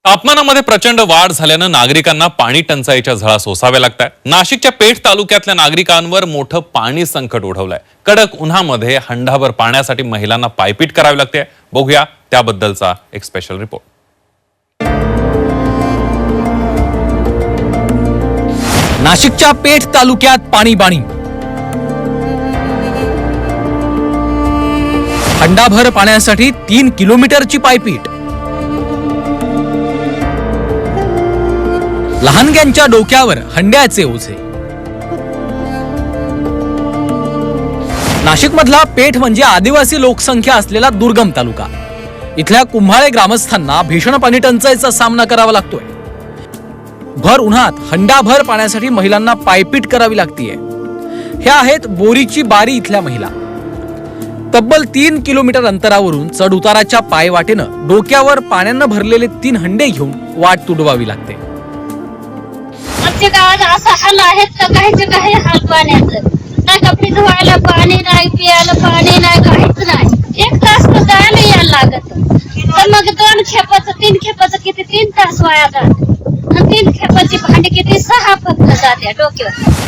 तापमानामध्ये प्रचंड वाढ झाल्यानं नागरिकांना पाणी टंचाईच्या झळा सोसाव्या लागतात। नाशिकच्या पेठ तालुक्यातल्या नागरिकांवर मोठं पाणी संकट ओढवलंय। कडक उन्हामध्ये हंडाभर पाण्यासाठी महिलांना पायपीट करावी लागते। बघूया त्याबद्दलचा एक स्पेशल रिपोर्ट। नाशिकच्या पेठ तालुक्यात पाणीबाणी, हंडाभर पाण्यासाठी 3 किलोमीटरची पायपीट, लहानग्यांच्या डोक्यावर हंड्याचे ओझे। नाशिकमधला पेठ म्हणजे आदिवासी लोकसंख्या असलेला दुर्गम तालुका। इथल्या कुंभाळे ग्रामस्थांना भीषण पाणी टंचाईचा सामना करावा लागतोय। भर उन्हात हंडाभर पाण्यासाठी महिलांना पायपीट करावी लागतीये। ह्या आहेत बोरीची बारी इथल्या महिला। तब्बल 3 किलोमीटर अंतरावरून चढ उताराच्या पायवाटेनं डोक्यावर पाण्यानं भरलेले 3 हंडे घेऊन वाट तुडवावी लागते। आमच्या गावात असा हाल आहेत का काही हाल पाण्याचं नाही। कपडे धुवायला पाणी नाही, प्यायला पाणी नाही, काहीच नाही। 1 तास तर जायला यायला लागत, तर मग 2 खेपाचं 3 खेपाचं किती 3 तास वाया जात। 3 खेपाची भांडी किती 6 फक्त जाते डोक्यावर।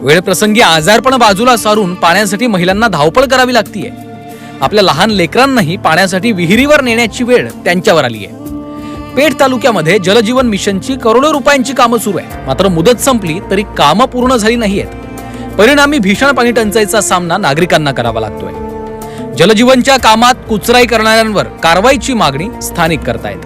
वेळ प्रसंगी आजारपण बाजूला सारून पाण्यासाठी महिलांना धावपळ करावी लागतीये। आपल्या लहान लेकरांनाही पाण्यासाठी विहिरीवर नेण्याची वेळ त्यांच्यावर आली आहे। पेठ तालुक्यामध्ये जलजीवन मिशनची करोडो रुपयांची कामं सुरू आहेत, मात्र मुदत संपली तरी कामं पूर्ण झाली नाहीयेत। परिणामी भीषण पाणी टंचाईचा सामना नागरिकांना करावा लागतोय। जलजीवनच्या कामात कुचराई करणाऱ्यांवर कारवाईची मागणी स्थानिक करतायत।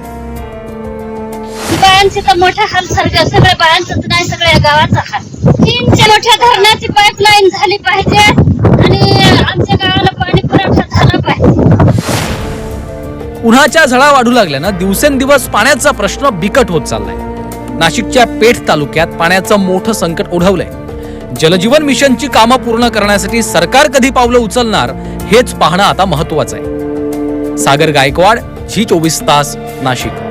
बायांचे तर मोठा हाल सगळ्या बायांचंच नाही, सगळ्या गावाचा हाल। 3 मोठ्या धरणाची पाईपलाईन झाली पाहिजे आणि आमच्या गावाला पाणी पुरवठा झाला पाहिजे। उन्हाच्या झळा वाढू लागल्यानं दिवसेंदिवस पाण्याचा प्रश्न बिकट होत चाललाय। नाशिकच्या पेठ तालुक्यात पाण्याचं मोठं संकट ओढवलंय। जलजीवन मिशनची कामं पूर्ण करण्यासाठी सरकार कधी पावलं उचलणार हेच पाहणं आता महत्त्वाचं आहे। सागर गायकवाड, झी 24 तास, नाशिक।